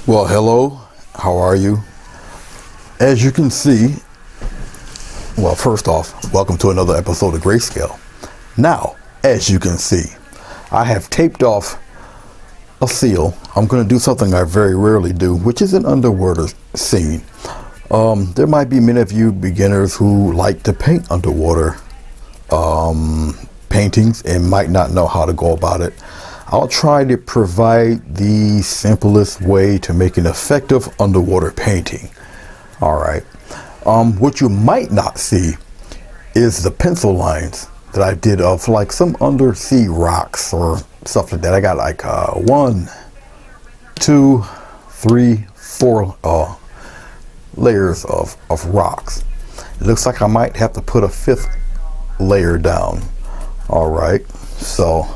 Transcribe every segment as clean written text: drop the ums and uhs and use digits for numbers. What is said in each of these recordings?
Well, hello, how are you? As you can see, well, first off, welcome to another episode of Grayscale. Now, as you can see, I have taped off a seal. I'm going to do something I very rarely do, which is an underwater scene. There might be many of you beginners who like to paint underwater paintings and might not know how to go about it. I'll try to provide the simplest way to make an effective underwater painting. All right. What you might not see is the pencil lines that I did of like some undersea rocks or stuff like that. I got like 1, 2, 3, 4 layers of rocks. It looks like I might have to put a 5th layer down. All right. So,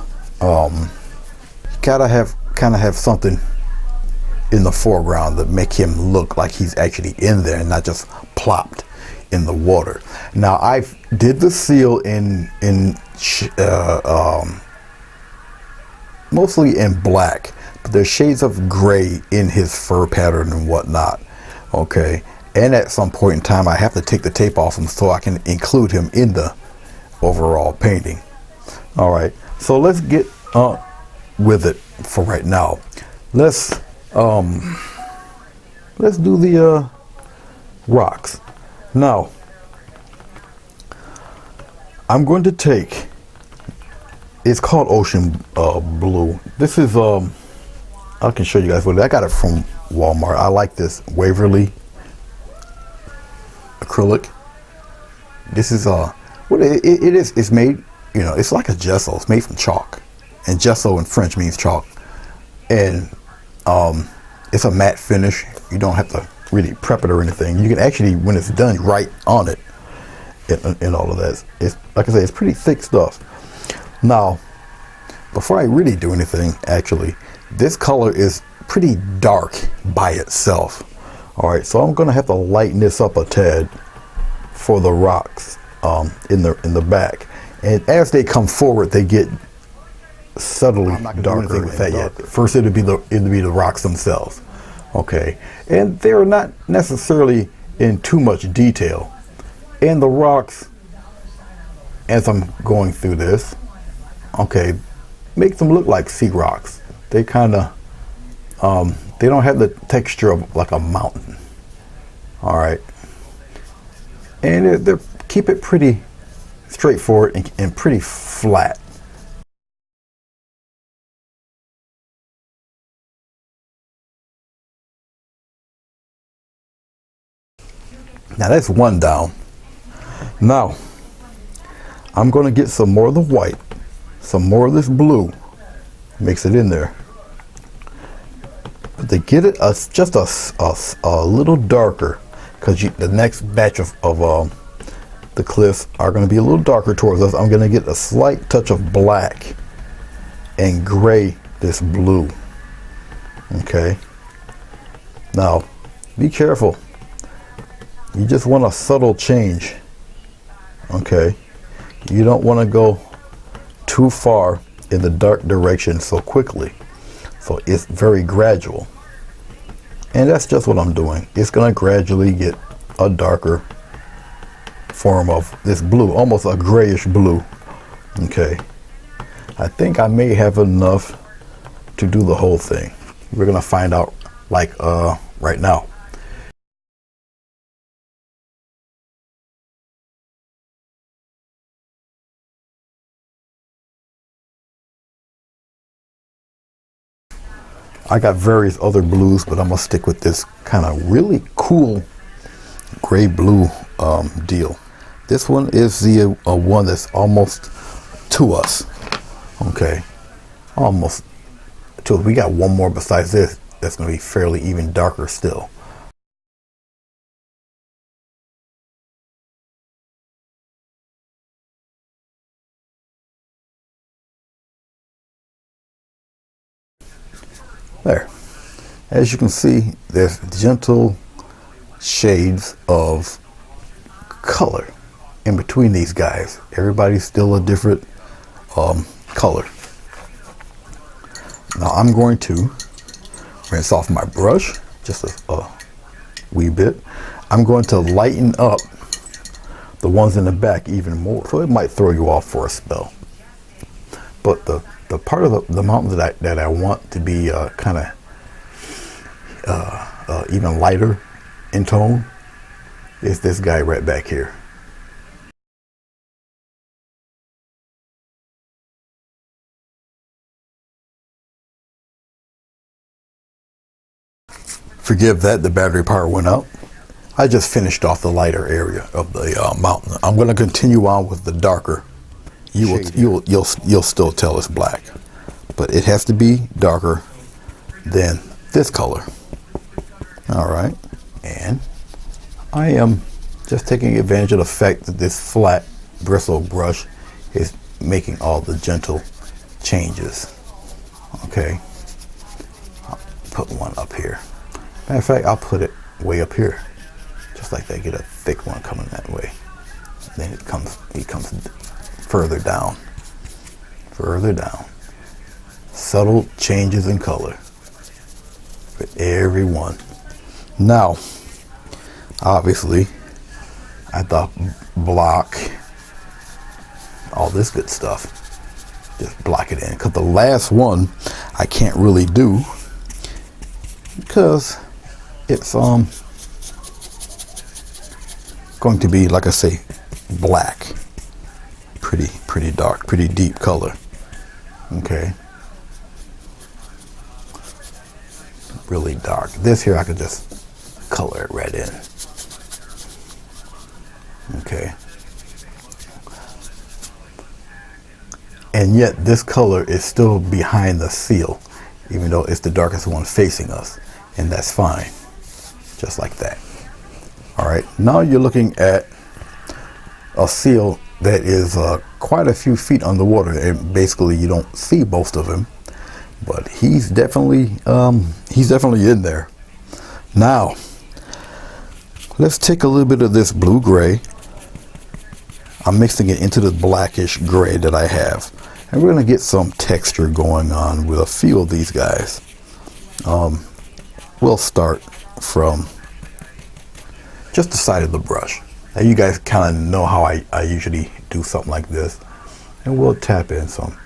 gotta kind of have something in the foreground that make him look like he's actually in there and not just plopped in the water. Now I did the seal in mostly in black, but there's shades of gray in his fur pattern and whatnot. Okay, and at some point in time I have to take the tape off him so I can include him in the overall painting. All right, so let's get with it for right now. Let's do the rocks. Now I'm going to take, it's called Ocean Blue. This is I can show you guys what I got it from Walmart. I like this Waverly acrylic. This is what it is. It's made, you know, it's like a gesso. It's made from chalk, and gesso in French means chalk, and it's a matte finish. You don't have to really prep it or anything. You can actually, when it's done, write on it and all of that. It's like I say, it's pretty thick stuff. Now, before I really do anything, actually, this color is pretty dark by itself. All right, so I'm gonna have to lighten this up a tad for the rocks in the back, and as they come forward, they get subtly darker with that yet. First it'll be the rocks themselves. Okay, and they're not necessarily in too much detail. And the rocks, as I'm going through this, okay, make them look like sea rocks. They kind of they don't have the texture of like a mountain. All right, and they keep it pretty straightforward and pretty flat. Now that's one down. Now I'm going to get some more of the white, some more of this blue, mix it in there. But to get it just a little darker, because the next batch of the cliffs are going to be a little darker towards us. I'm going to get a slight touch of black and gray this blue. Okay. Now be careful. You just want a subtle change. Okay, you don't want to go too far in the dark direction so quickly, so it's very gradual, and that's just what I'm doing. It's going to gradually get a darker form of this blue, almost a grayish blue. Okay, I think I may have enough to do the whole thing. We're going to find out like right now. I got various other blues, but I'm gonna stick with this kind of really cool gray blue deal. This one is the one that's almost to us. Okay, almost to us. We got one more besides this that's gonna be fairly even darker still. There. As you can see, there's gentle shades of color in between these guys. Everybody's still a different color. Now I'm going to Rinse off my brush just a wee bit. I'm going to lighten up the ones in the back even more, so it might throw you off for a spell. But the part of the mountain that I want to be kind of even lighter in tone is this guy right back here. Forgive that, the battery power went out. I just finished off the lighter area of the mountain. I'm going to continue on with the darker. You'll still tell it's black, but it has to be darker than this color. All right, and I am just taking advantage of the fact that this flat bristle brush is making all the gentle changes. Okay, I'll put one up here. Matter of fact, I'll put it way up here, just like that. Get a thick one coming that way. Then it comes further down. Subtle changes in color for every one. Now, obviously, I thought block all this good stuff. Just block it in, because the last one I can't really do because it's going to be, like I say, black. Pretty dark, pretty deep color. Okay. Really dark. This here I could just color it right in. Okay. And yet this color is still behind the seal, even though it's the darkest one facing us. And that's fine. Just like that. All right. Now you're looking at a seal that is quite a few feet underwater, and basically you don't see most of him, but he's definitely in there. Now let's take a little bit of this blue gray. I'm mixing it into the blackish gray that I have, and we're going to get some texture going on with a few of these guys. We'll start from just the side of the brush. Now you guys kind of know how I usually do something like this, and we'll tap in some.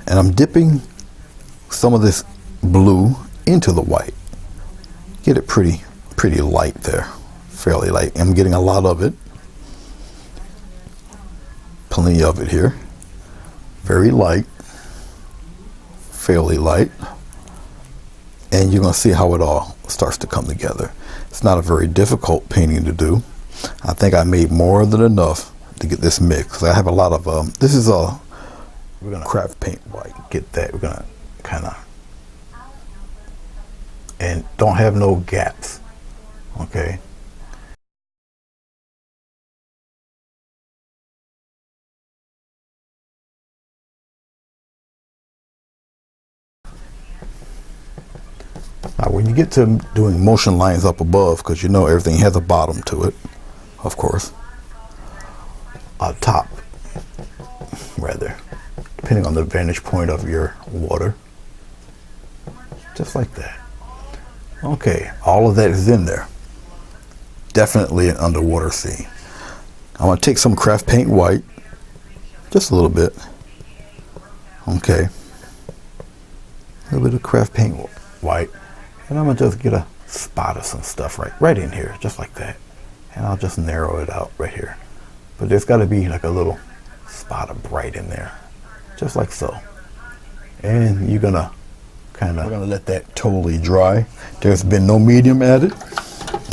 And I'm dipping some of this blue into the white. Get it pretty light there, fairly light. I'm getting a lot of it. Plenty of it here. Very light, fairly light. And you're gonna see how it all starts to come together. It's not a very difficult painting to do. I think I made more than enough to get this mix. I have a lot of, this is we're gonna craft paint white. Get that. We're gonna kind of, and don't have no gaps. Okay. Now, when you get to doing motion lines up above, because you know everything has a bottom to it, of course, top, rather, depending on the vantage point of your water, just like that. Okay, all of that is in there. Definitely an underwater scene. I'm going to take some craft paint white, just a little bit. Okay. A little bit of craft paint white. And I'm gonna just get a spot of some stuff right in here, just like that. And I'll just narrow it out right here. But there's gotta be like a little spot of bright in there, just like so. And you're gonna we're gonna let that totally dry. There's been no medium added,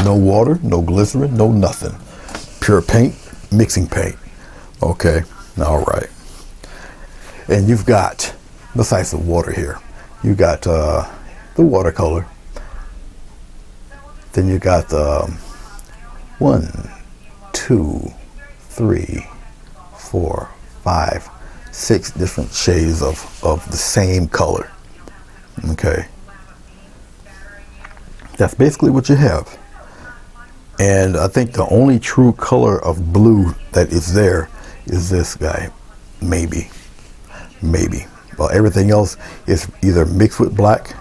no water, no glycerin, no nothing. Pure paint, mixing paint. Okay, all right. And you've got, besides the water here, you got the watercolor. Then you got 1, 2, 3, 4, 5, 6 different shades of the same color. Okay, that's basically what you have. And I think the only true color of blue that is there is this guy, maybe. Well, everything else is either mixed with black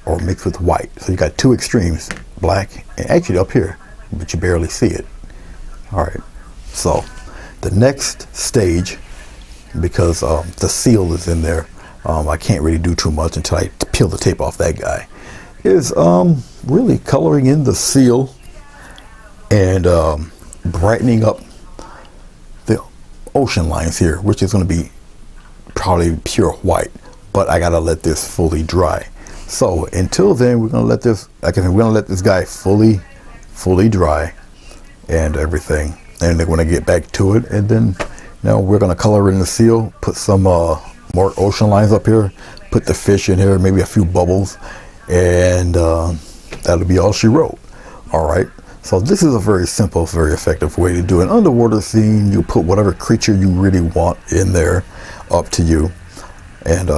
or mixed with white. So you got two extremes, black and actually up here, but you barely see it. All right, so the next stage, because the seal is in there, I can't really do too much until I peel the tape off that guy, is really coloring in the seal and brightening up the ocean lines here, which is going to be probably pure white, but I gotta let this fully dry. So until then, we're gonna let this, we're gonna let this guy fully dry and everything, and then when I get back to it, and then now we're gonna color in the seal, put some more ocean lines up here, put the fish in here, maybe a few bubbles, and that'll be all she wrote. All right, so this is a very simple, very effective way to do an underwater scene. You put whatever creature you really want in there, up to you, and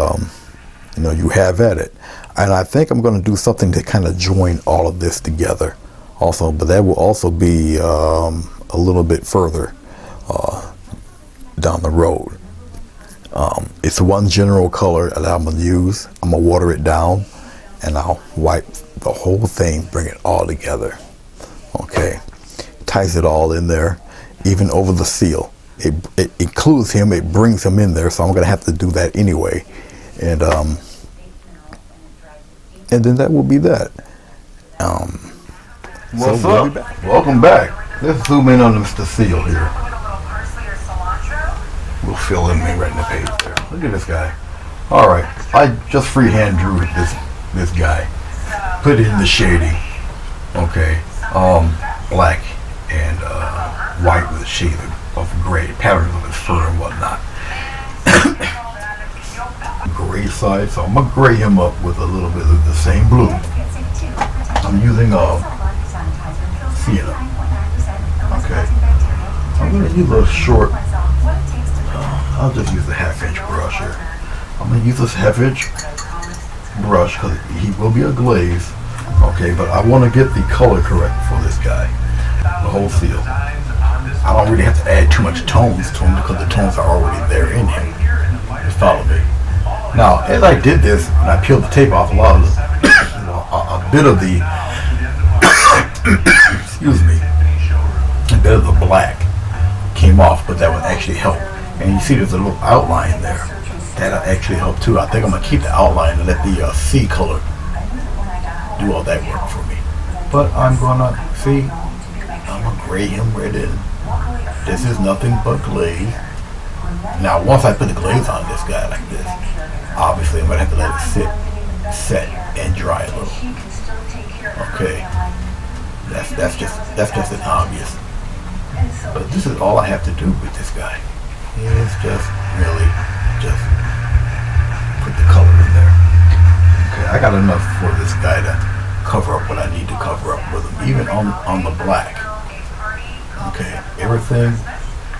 you know, you have at it. And I think I'm going to do something to kind of join all of this together also, but that will also be a little bit further down the road. It's one general color that I'm going to use. I'm going to water it down, and I'll wipe the whole thing, bring it all together. Okay, ties it all in there, even over the seal. It includes him, it brings him in there, so I'm going to have to do that anyway. And then that will be that. What's up? Welcome back. Let's zoom in on Mr. Seal here. We'll fill him in right in the page there. Look at this guy. All right, I just freehand drew this guy. Put it in the shading. Okay, black and white with a shade of gray, patterns of his fur and whatnot. Gray side, so I'm gonna gray him up with a little bit of the same blue. I'm using sienna. Okay, I'm gonna use a short. I'll just use a 1/2 inch brush here. I'm gonna use this 1/2 inch brush because he will be a glaze. Okay, but I want to get the color correct for this guy, the whole seal. I don't really have to add too much tones to him because the tones are already there in him. Just follow me. Now, as I did this, and I peeled the tape off, a bit of the, excuse me, a bit of the black came off, but that would actually help. And you see there's a little outline there. That'll actually help too. I think I'm going to keep the outline and let the sea color do all that work for me. But I'm going to, see, I'm going to gray him right in. This is nothing but glaze. Now, once I put the glaze on this guy like this, obviously I'm going to have to let it set and dry a little. Okay, that's just an obvious. But this is all I have to do with this guy. Is just really just put the color in there. Okay, I got enough for this guy to cover up what I need to cover up with him, even on the black. Okay, everything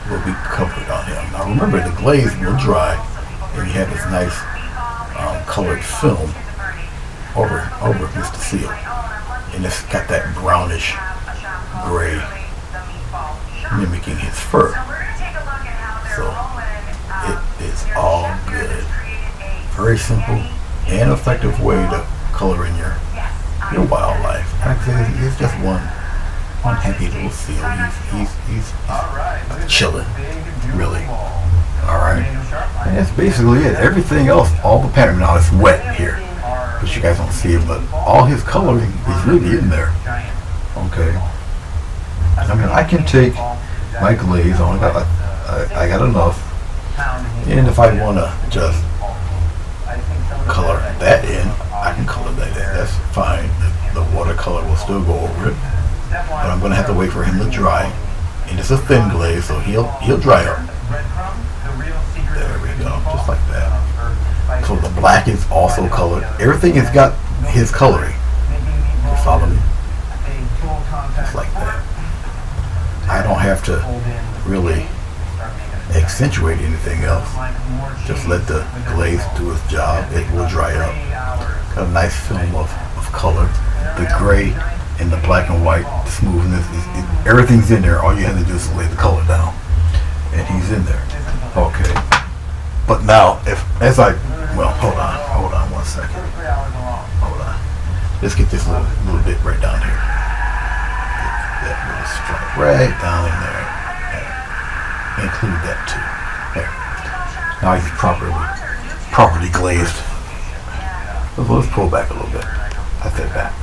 will be covered on him. Now remember, the glaze will dry, and you have this nice colored film over Mr. Seal, and it's got that brownish gray mimicking his fur. So it is all good. Very simple and effective way to color in your wildlife. Actually, it's just one happy little seal. He's chilling, really. All right. that's basically it. Everything else, all the pattern, now it's wet here, but you guys don't see it, but all his coloring is really in there. Okay. I mean, I can take my glaze, I got enough, and if I want to just color that in, I can color that in. That's fine. The watercolor will still go over it, but I'm going to have to wait for him to dry. And it's a thin glaze, so he'll dry up. There we go, just like that. So the black is also colored. Everything has got his coloring. You follow me? Just like that. I don't have to really accentuate anything else. Just let the glaze do its job. It will dry up. Got a nice film of color. The gray and the black and white, the smoothness, everything's in there. All you have to do is lay the color down. And he's in there. Okay. But now, hold on 1 second. Hold on. Let's get this little bit right down here. Get that little stripe right down in there. Include that too. There. Now he's properly glazed. So let's pull back a little bit. I say back.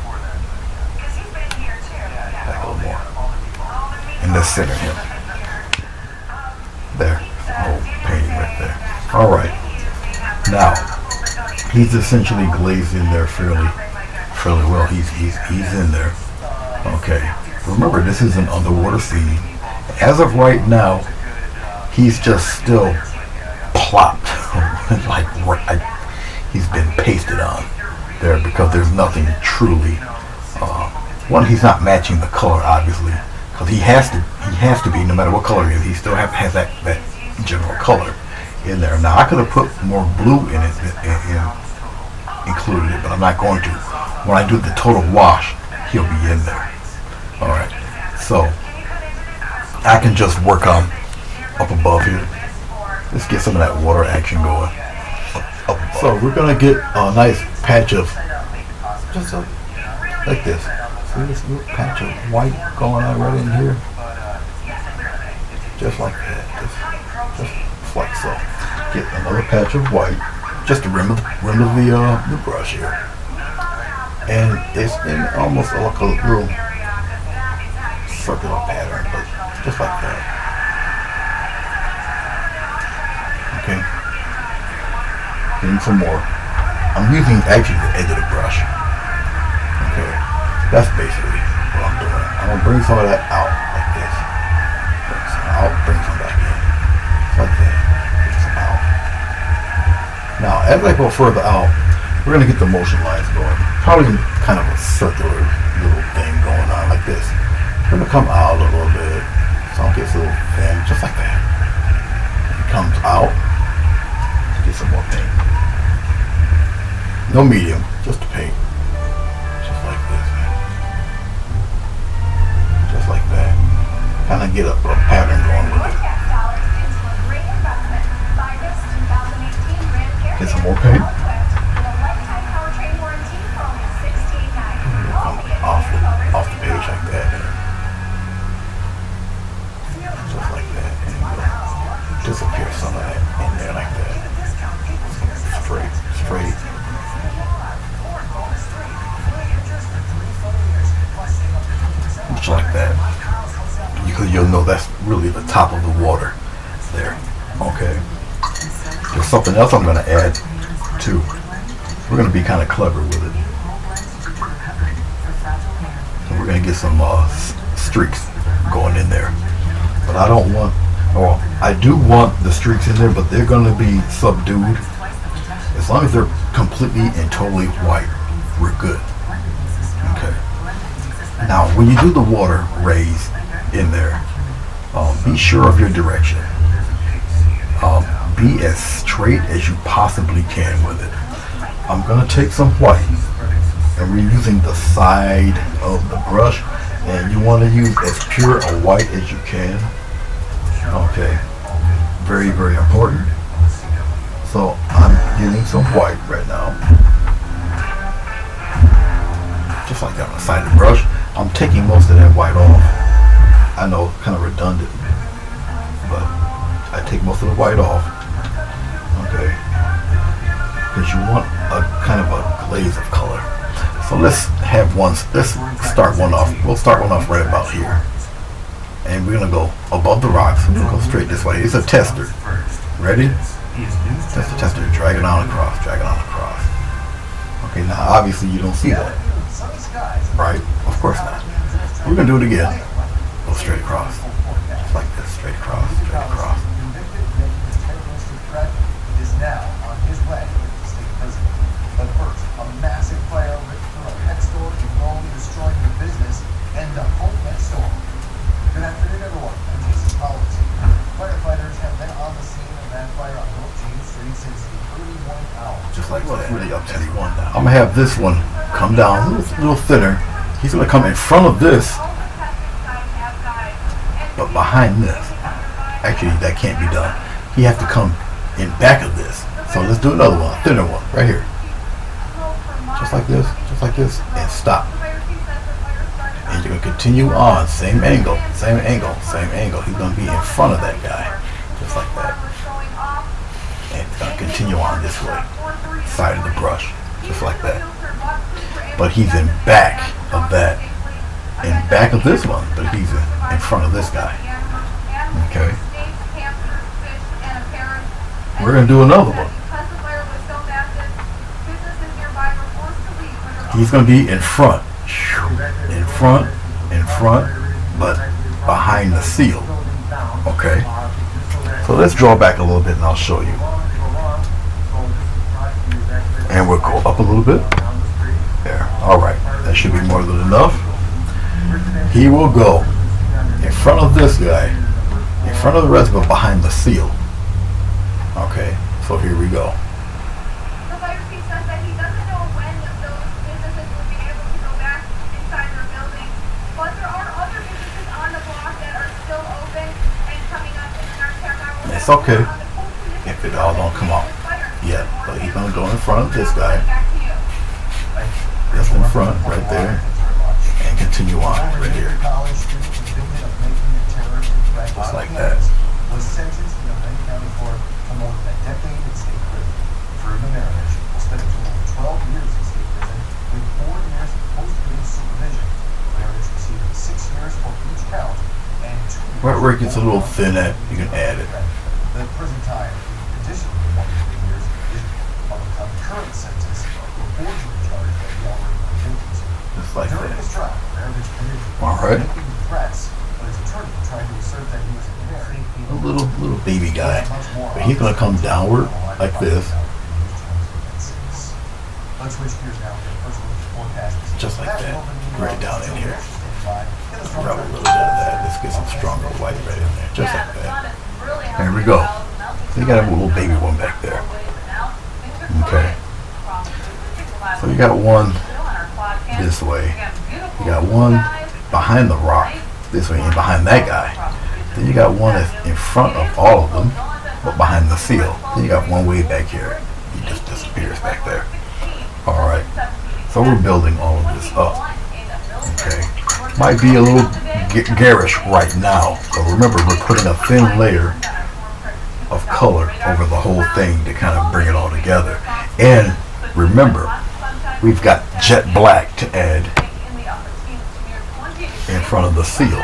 Back a little more. And let's center him. There. Oh, painting right there. Alright. Now, he's essentially glazed in there fairly well. He's in there. Okay. Remember, this is an underwater scene. As of right now, he's just still plopped. He's been pasted on there because there's nothing truly. One, he's not matching the color, obviously, because he has to be, no matter what color he is. He still has that general color in there. Now I could have put more blue in it and included it, but I'm not going to. When I do the total wash, he'll be in there. All right, so I can just work on up above here. Let's get some of that water action going. So we're gonna get a nice patch of just like this. See this little patch of white going on right in here, just like that. Just like so. Get another patch of white, just the rim of the brush here, and it's in almost like a little circular pattern, but just like that. Okay. Getting some more. I'm using actually the edge of the brush. Okay. That's basically what I'm doing. I'm gonna bring some of that out like this. Bring some out, bring some back in. Like that. Bring some out. Now, as I go further out, we're gonna get the motion lines going. Probably kind of a circular little thing going on like this. We're gonna come out a little bit. So it gets a little thin, just like that. It comes out. Get some more paint. No medium, just the paint. Just like this, man. Just like that. Kind of get a pattern going with it. Get some more paint. Off the page like that. Just like that. And disappear some of that in there like that. Straight. Just like that. Because you'll know that's really the top of the water there. Okay. There's something else I'm going to add too. We're going to be kind of clever with it. So we're going to get some streaks going in there. But I don't want, or I do want the streaks in there, but they're going to be subdued. As long as they're completely and totally white, we're good. Okay. Now, when you do the water rays in there, be sure of your direction. Be as straight as you possibly can with it. I'm going to take some white, and we're using the side of the brush, and you want to use as pure a white as you can. Okay. Very, very important. So I'm getting some white right now. Just like that on the side of the brush. I'm taking most of that white off. I know, kind of redundant, but I take most of the white off. Okay. is you want a kind of a glaze of color. So let's start one off. We'll start one off right about here. And we're gonna go above the rocks. We're gonna go straight this way. It's a tester. Ready? That's the tester. Drag it on across. Drag it on across. Okay, now obviously you don't see that. Right? Of course not. We're gonna do it again. Go straight across. Just like this. Straight across. Straight across. Is now on his way to state prison. But first, a massive fire ripped through a pet store in Rome, destroying the business and the home next door. Good afternoon, everyone. I'm Jason Collins. Firefighters have been on the scene of that fire on North James Street since the early morning hours. Just like that. Really up to one now. I'm gonna have this one come down a little thinner. He's gonna come in front of this, but behind this. Actually, that can't be done. He has to come in back of this. So let's do another one, a thinner one, right here. Just like this, and stop. And you're gonna continue on, same angle, same angle, same angle. He's gonna be in front of that guy, just like that. And it's gonna continue on this way, side of the brush, just like that. But he's in back of that, in back of this one, but he's in front of this guy. Okay. We're going to do another one. He's going to be in front, but behind the seal. Okay. So let's draw back a little bit and I'll show you. And we'll go up a little bit. There. All right. That should be more than enough. He will go in front of this guy, in front of the rest, but behind the seal. Okay, so here we go. The fire chief says that he doesn't know when those businesses will be able to go back inside their building, but there are other businesses on the block that are still open and coming up in the next half hour. It's okay if it all don't come out yet, but he's gonna go in front of this guy, just in front, right there, and continue on right here, just like that. Was sentenced in the Lake County Court to more than a decade in state prison. Fruman Marriage will spend a total of 12 years in state prison with 4 years of post-release supervision. Marriage receiving 6 years for each count and 2 years. Where it gets a little thin at, you can add it. The prison time, in addition to 1 to 3 years, is of a concurrent sentence for forgery charge that he already pleaded guilty to. Just like During that. his trial, Marriage committed All right. making threats, but his attorney tried to assert that he was impaired. A little baby guy, but he's gonna come downward like this, Let's switch gears now to the first look at the forecast. just like that, right down in here. Rub a little bit of that. Let's get some stronger white right in there, just like that. There we go. So you got a little baby one back there. Okay. So you got one this way. You got one behind the rock this way and behind that guy. Then you got one that's in front of all of them, but behind the seal. Then you got one way back here. He just disappears back there. All right. So we're building all of this up. Okay. Might be a little garish right now. So remember, we're putting a thin layer of color over the whole thing to kind of bring it all together. And remember, we've got jet black to add in front of the seal.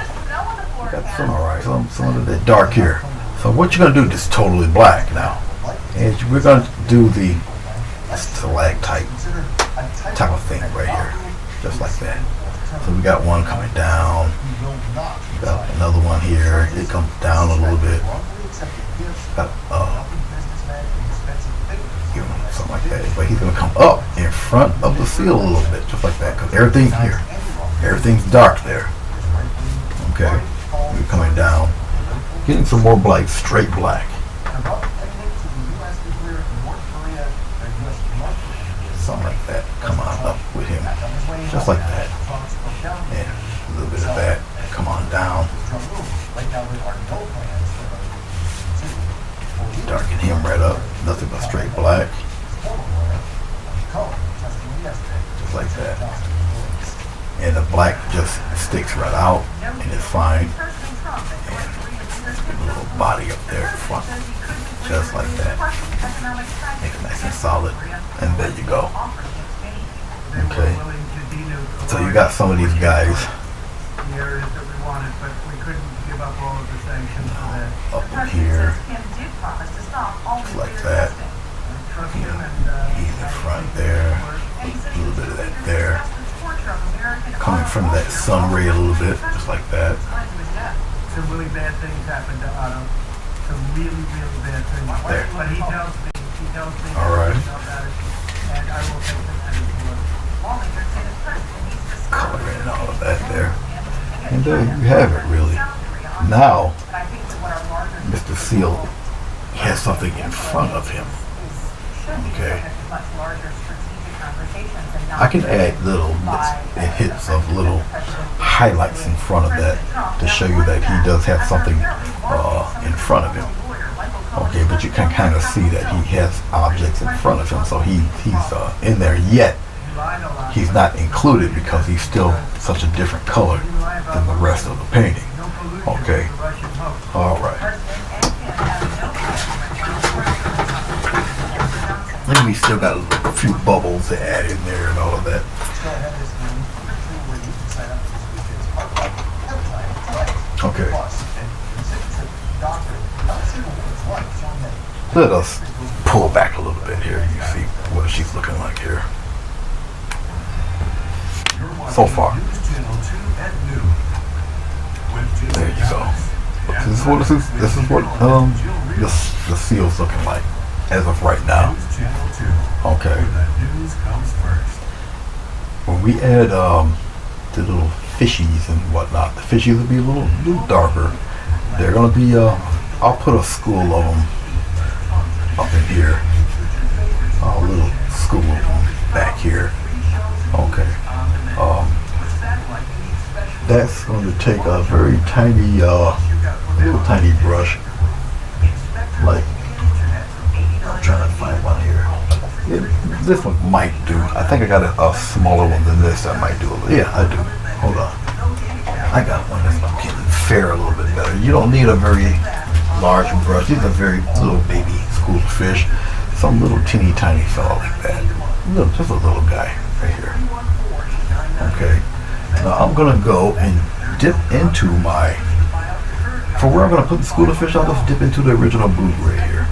Got some, all right, some of the dark here. So what you're gonna do is totally black now, and we're gonna do the stalactite type of thing right here, just like that. So we got one coming down, we got another one here. It comes down a little bit. Got something like that, but he's gonna come up in front of the seal a little bit, just like that, because everything's here, everything's dark there. Okay. We're coming down, getting some more black, straight black. Something like that. Come on up with him, just like that. And a little bit of that. Come on down. Darken him right up. Nothing but straight black. Just like that. And the black just sticks right out, and it's fine. And a little body up there in front, just like that. Make it nice and solid. And there you go. Okay. So you got some of these guys The areas that we wanted, but we couldn't give up all of the sanctions for that. up here, just like that. Trust You him know, and, he's in front there. A little bit of that there. Coming from that sun ray a little bit, just like that. some really bad things happened to Otto. Some really, really bad things. There. But he tells me All right. about it, and I will take them as it Color in all of that there. And there you have it, really. Now, Mr. Seal has something in front of him. Okay. I can add little bits and hits of little highlights in front of that to show you that he does have something in front of him. Okay, but you can kind of see that he has objects in front of him, so he's in there, yet he's not included because he's still such a different color than the rest of the painting. Okay, all right. And we still got a few bubbles to add in there and all of that. Okay. Let us pull back a little bit here. You see what she's looking like here. So far. There you go. This is what the seal's looking like as of right now. Okay. When we add the little fishies and whatnot, the fishies will be a little darker. They're gonna be I'll put a school of them up in here. A little school of them back here. Okay. That's going to take a very tiny, little tiny brush. Like, I'm trying to find one here. This one might do. I think I got a smaller one than this that might do a little. Yeah, I do. Hold on. I got one that's getting fair a little bit better. You don't need a very large brush. These are very little baby school fish. Some little teeny tiny fella like that. Just a little guy right here. Okay. Now I'm gonna go and dip into my, for where I'm gonna put the school of fish, I'll just dip into the original blue right here.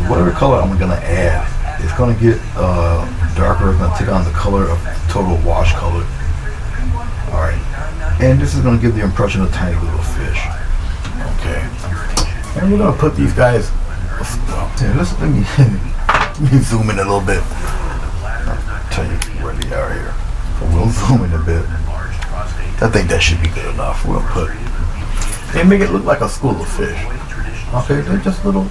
Whatever color I'm gonna add, it's gonna get darker. It's gonna take on the color of total wash color. All right, and this is gonna give the impression of tiny little fish. Okay, and we're gonna put these guys. Here, let me zoom in a little bit. I'll tell you where they are here. So we'll zoom in a bit. I think that should be good enough. We'll put and make it look like a school of fish. Okay, they're just little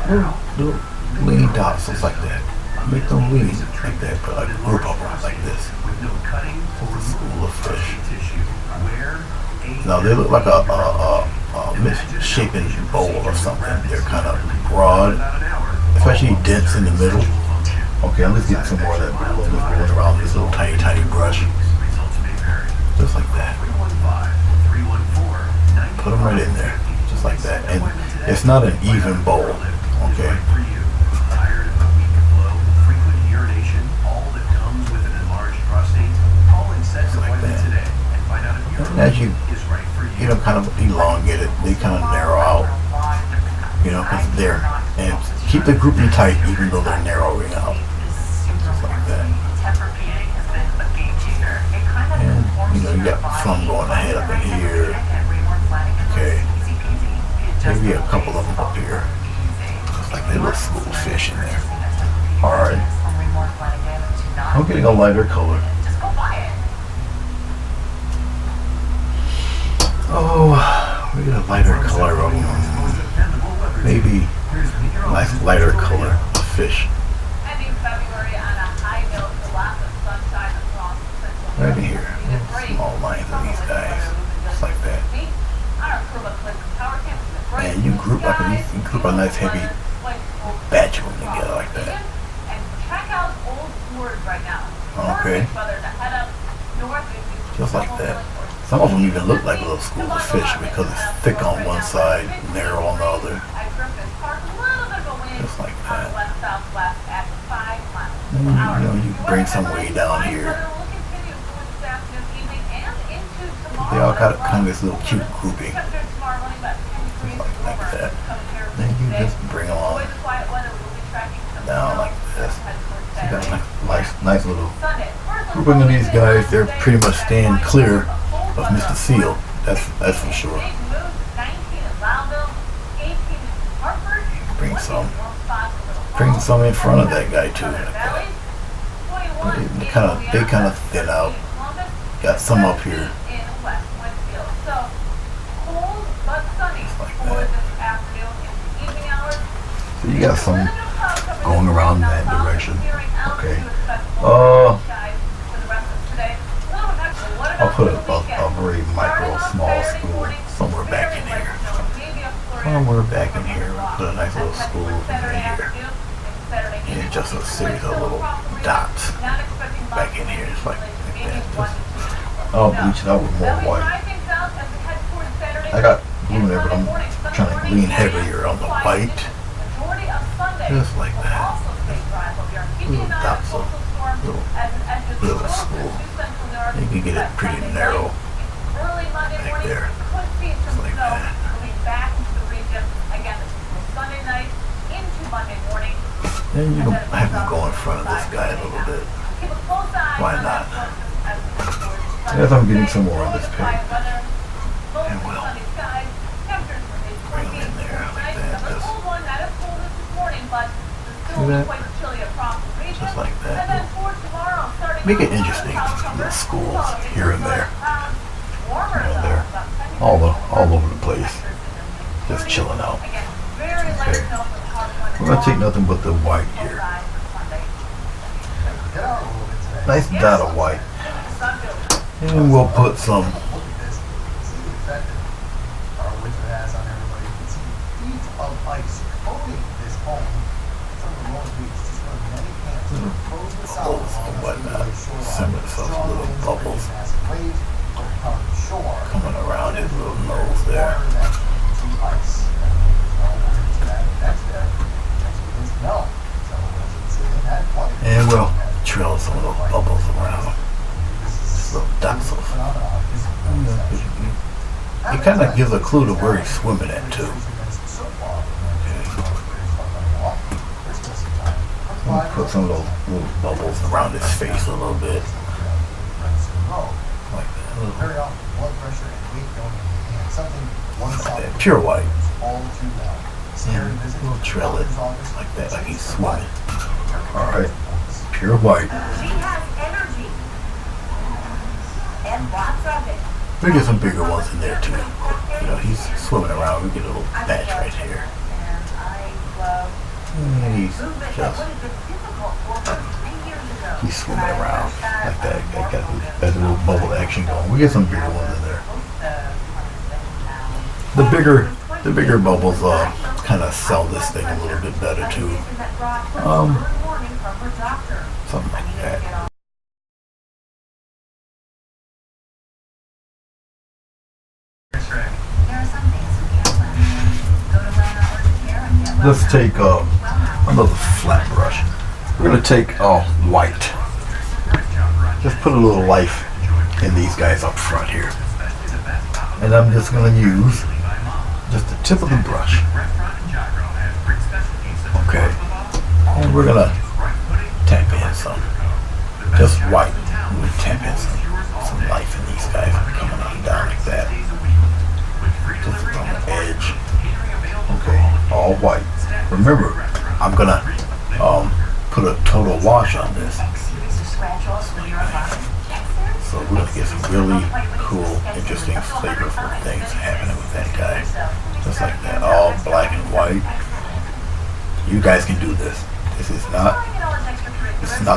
lean dots, just like that. Make them lean like that, but like a group of them like this. It's a school of fish. Now they look like a misshapen bowl or something. They're kind of broad, especially dense in the middle. Okay, I'm just getting some more of that going around this little tiny brush. Just like that. Put them right in there. Just like that. And it's not an even bowl. Okay. Just like that. And as you kind of elongate it, they kind of narrow out. Because they're, and keep the grouping tight even though they're narrowing out. Just like that. And, you got some going ahead up in here. Okay. Maybe a couple of them up here. Just like they little school fish in there. Alright. I'm getting a lighter color. Oh, we get a lighter color of them. Maybe a nice lighter color of fish. Right here. Small lines of these guys. Just like that. And you group a nice heavy batch of them together like that. Okay. Just like that. Some of them even look like little schools of fish because it's thick on one side, narrow on the other. Just like that. You bring some way down here. They all got kind of this little cute grouping. Like that. Then you just bring them on down like this. So you got a nice little grouping of these guys. They're pretty much staying clear of Mr. Seal. That's for sure. Bring some in front of that guy too, like that. But they kind of thin out. Got some up here. So you got some going around that direction. Okay. I'll put a very micro small school somewhere back in here. Somewhere back in here. We'll put a nice little school right here. And just a series of little dots back in here. Just like that. I'll bleach it out with more white. I got blue in there, but I'm trying to lean heavier on the white. Just like that. Little dots of little school. You can get it pretty narrow back there. Just like that. Then you can have him go in front of this guy a little bit. Why not? As I'm getting some more on this page. And we'll bring them in there like that. See that? Just like that. Make it interesting. Little schools here and there. Here and there. All over the place. Just chilling out. Okay. We're going to take nothing but the white here. Nice dot of white. And we'll put some bubbles and whatnot. Some little bubbles coming around his little nose there. And we'll trail some little bubbles around. Just little dots of. It kind of gives a clue to where he's swimming at too. Okay. Put some little bubbles around his face a little bit. Like that. Like that. Pure white. And we'll trail it like that, like he's swimming. Alright. Pure white. We get some bigger ones in there too. You know, he's swimming around. We get a little patch right here. And he's swimming around like that. Got a little bubble action going. We get some bigger ones in there. The bigger bubbles kind of sell this thing a little bit better too. Something like that. Let's take another flat brush. We're going to take white. Just put a little life in these guys up front here. And I'm just going to use just the tip of the brush. Okay. And we're going to tap in some. Just white. We'll tap in some life in these guys coming on down like that. Just on the edge. Okay. All white. Remember, I'm going to put a total wash on this. So we're going to get some really cool, interesting, flavorful things happening with that guy. Just like that, all black and white. You guys can do this. This is not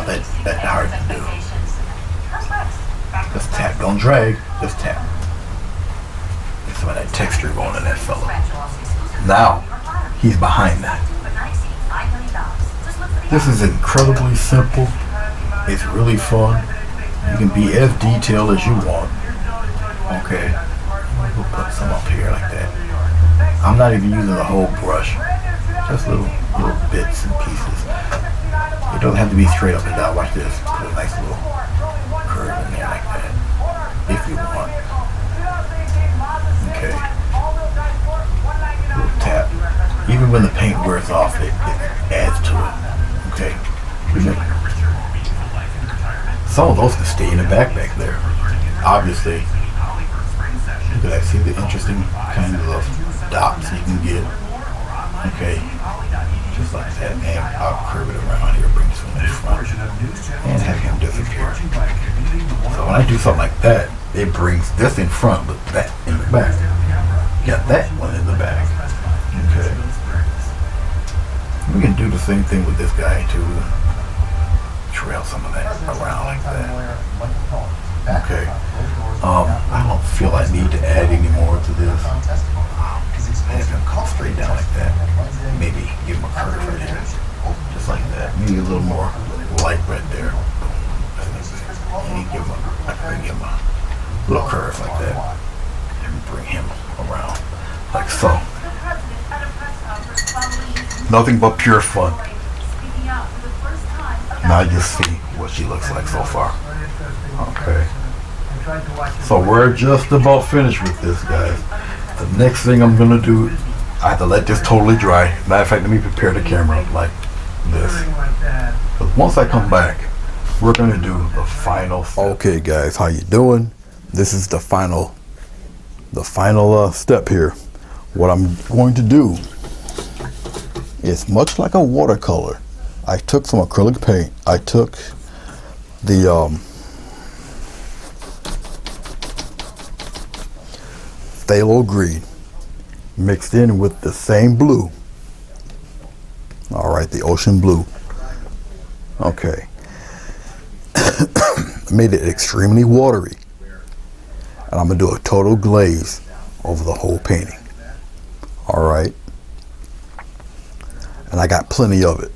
that hard to do. Just tap, don't drag, just tap. Get some of that texture going in that fella. Now, he's behind that. This is incredibly simple. It's really fun. You can be as detailed as you want. Okay. We'll put some up here like that. I'm not even using the whole brush. Just little bits and pieces. It It doesn't have to be straight up and down. Watch this. Put a nice little curve in there like that, if you want. Okay. Little tap. Even when the paint wears off, it adds to it. Okay. Some of those can stay in the backpack there. Obviously, look at that. See the interesting kinds of dots you can get. Okay. Just like that. And I'll curve it around here, bring this one in front, and have him disappear. So when I do something like that, it brings this in front, but that in the back. You got that one in the back. Okay. We can do the same thing with this guy too. Trail some of that around like that. Okay. I don't feel I need to add any more to this. Have him come straight down like that. Maybe give him a curve right there. Just like that. Maybe a little more light right there. And give him a little curve like that. And bring him around like so. Nothing but pure fun. Now you see what she looks like so far. Okay. So we're just about finished with this, guys. The next thing I'm gonna do, I have to let this totally dry. Matter of fact, let me prepare the camera like this. But once I come back, we're gonna do the final step. Okay, guys, how you doing? This is the final step here. What I'm going to do is much like a watercolor. I took some acrylic paint. I took the phthalo green mixed in with the same blue. All right, the ocean blue. Okay. Made it extremely watery. And I'm gonna do a total glaze over the whole painting. All right. And I got plenty of it.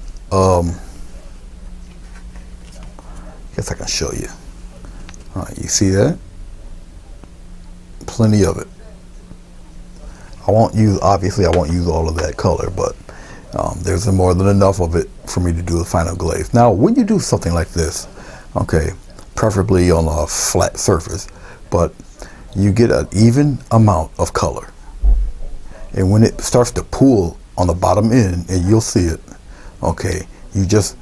Guess I can show you. All right, you see that? Plenty of it. I won't use all of that color, but there's more than enough of it for me to do the final glaze. Now, when you do something like this, okay, preferably on a flat surface, but you get an even amount of color. And when it starts to pool on the bottom end, and you'll see it, okay, you just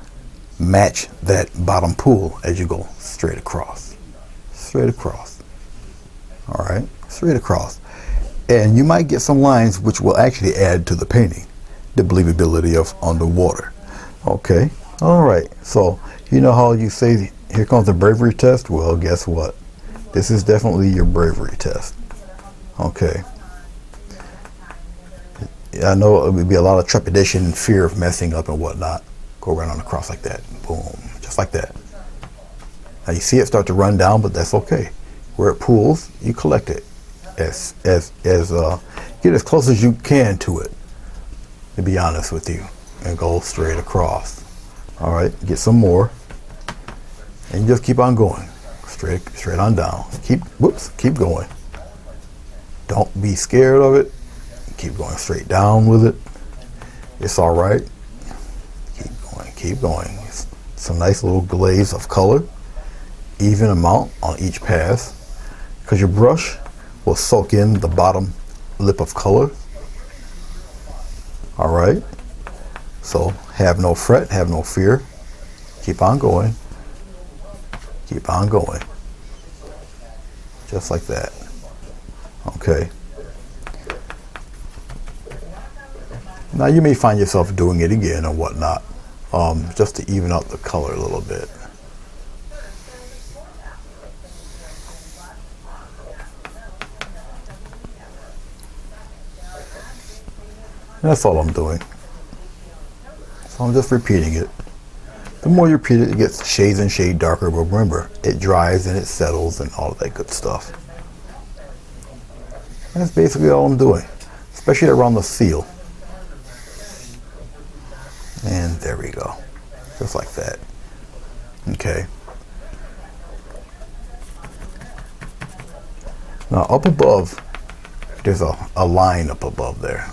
match that bottom pool as you go straight across. Straight across. All right, straight across. And you might get some lines which will actually add to the painting, the believability of underwater. Okay, all right. So you know how you say, here comes the bravery test? Well, guess what? This is definitely your bravery test. Okay. I know it would be a lot of trepidation and fear of messing up and whatnot. Go around on the cross like that. Boom. Just like that. Now you see it start to run down, but that's okay. Where it pools, you collect it. Get as close as you can to it, to be honest with you, and go straight across. All right, get some more, and you just keep on going, straight on down. Keep going. Don't be scared of it. Keep going straight down with it. It's all right. Keep going. Some nice little glaze of color, even amount on each pass, because your brush will soak in the bottom lip of color. All right. So have no fret, have no fear. Keep on going. Keep on going. Just like that. Okay. Now you may find yourself doing it again or whatnot, just to even out the color a little bit. That's all I'm doing. So I'm just repeating it. The more you repeat it, it gets shades and shade darker, but remember, it dries and it settles and all of that good stuff. That's basically all I'm doing, especially around the seal. And there we go. Just like that. Okay. Now up above, there's a line up above there.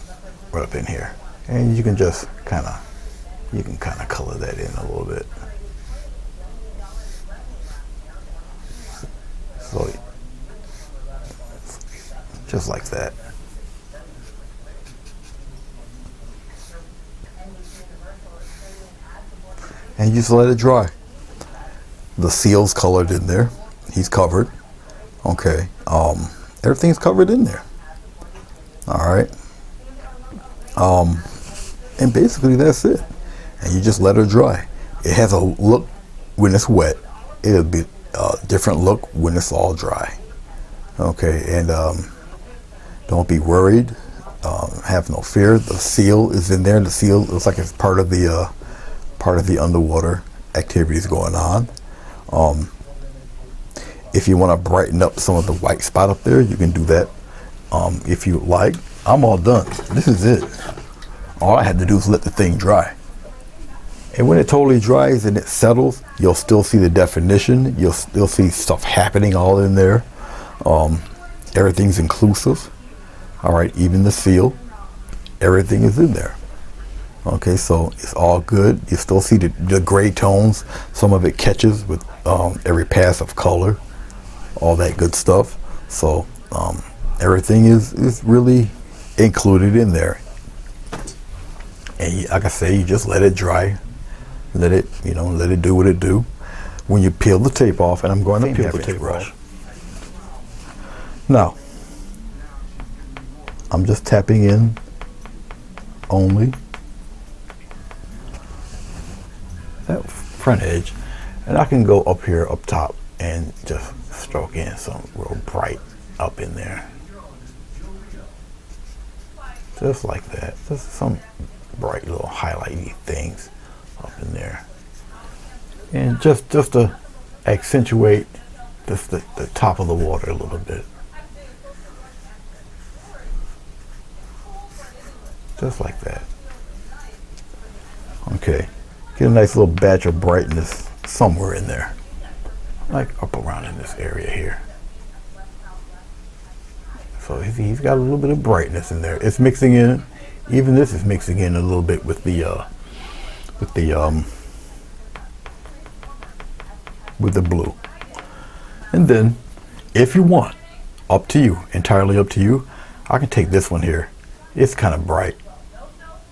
Right up in here. And you can just kind of You can kind of color that in a little bit. So just like that. And you just let it dry. The seal's colored in there. He's covered. Okay. Everything's covered in there. All right. And basically that's it. And you just let her dry. It has a look when it's wet. It'll be a different look when it's all dry. Okay. And don't be worried. Have no fear. The seal is in there. The seal looks like it's part of the underwater activities going on. If you want to brighten up some of the white spot up there, you can do that. If you like. I'm all done. This is it. All I had to do is let the thing dry. And when it totally dries and it settles, you'll still see the definition. You'll still see stuff happening all in there. Everything's inclusive. All right, even the seal. Everything is in there. Okay, so it's all good. You still see the gray tones. Some of it catches with every pass of color. All that good stuff. So everything is really included in there. And like I say, you just let it dry. Let it do what it do. When you peel the tape off, and I'm going to peel the tape off. Now, I'm just tapping in only that front edge, and I can go up here up top and just stroke in some real bright up in there, just like that. Just some bright little highlighty things up in there, and just to accentuate just the top of the water a little bit, just like that. Okay, get a nice little batch of brightness somewhere in there, like up around in this area here. So he's got a little bit of brightness in there. It's mixing in. Even this is mixing in a little bit with the blue. And then, if you want, up to you, entirely up to you, I can take this one here. It's kind of bright,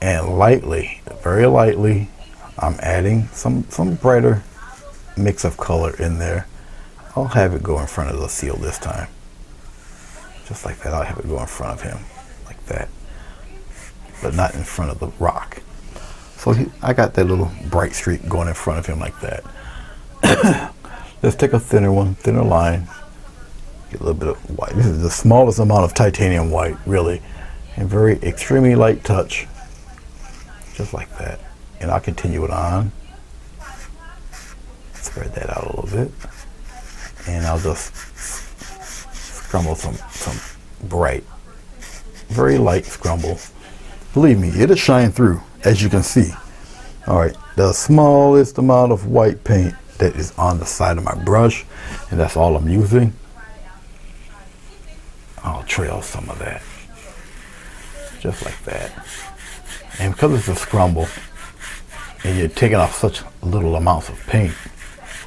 and lightly, very lightly, I'm adding some brighter mix of color in there. I'll have it go in front of the seal this time. Just like that. I'll have it go in front of him, like that, but not in front of the rock. So I got that little bright streak going in front of him like that. Let's take a thinner line. Get a little bit of white. This is the smallest amount of titanium white, really, and very extremely light touch, just like that. And I'll continue it on. Spread that out a little bit, and I'll just scrumble some bright, very light scrumble. Believe me, it'll shine through, as you can see. All right, the smallest amount of white paint that is on the side of my brush, and that's all I'm using. I'll trail some of that, just like that. And because it's a scrumble, and you're taking off such little amounts of paint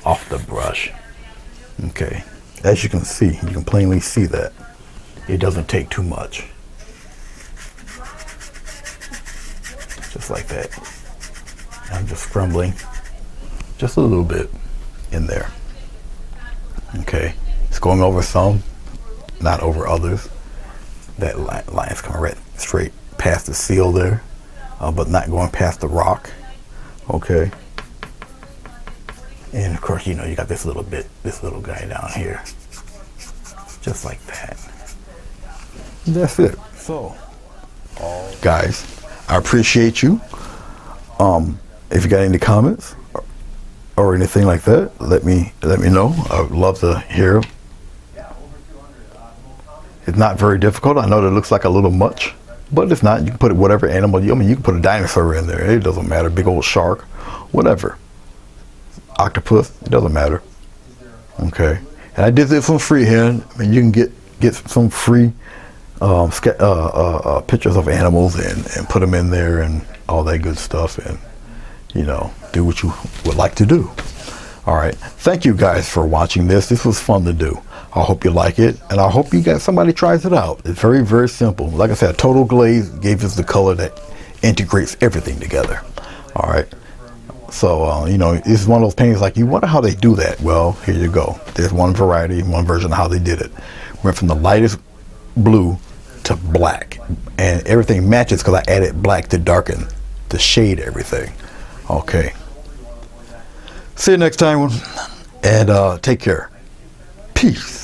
off the brush, okay, as you can see, you can plainly see that it doesn't take too much. Just like that. I'm just scrumbling just a little bit in there. Okay, it's going over some, not over others. That line's coming right straight past the seal there, but not going past the rock. Okay. And of course, you got this little guy down here, just like that. That's it. So, guys, I appreciate you. If you got any comments or anything like that, let me know. I would love to hear. It's not very difficult. I know that it looks like a little much, but it's not. You can put whatever animal. You can put a dinosaur in there. It doesn't matter. Big old shark, whatever. Octopus. It doesn't matter. Okay. And I did this from freehand. I mean, you can get some free pictures of animals and put them in there and all that good stuff, and do what you would like to do. All right. Thank you guys for watching this. This was fun to do. I hope you like it, and I hope somebody tries it out. It's very, very simple. Like I said, Total Glaze gave us the color that integrates everything together. All right. So, this is one of those paintings like, you wonder how they do that. Well, here you go. There's one variety, one version of how they did it. Went from the lightest blue to black. And everything matches because I added black to darken, to shade everything. Okay. See you next time, and take care. Peace.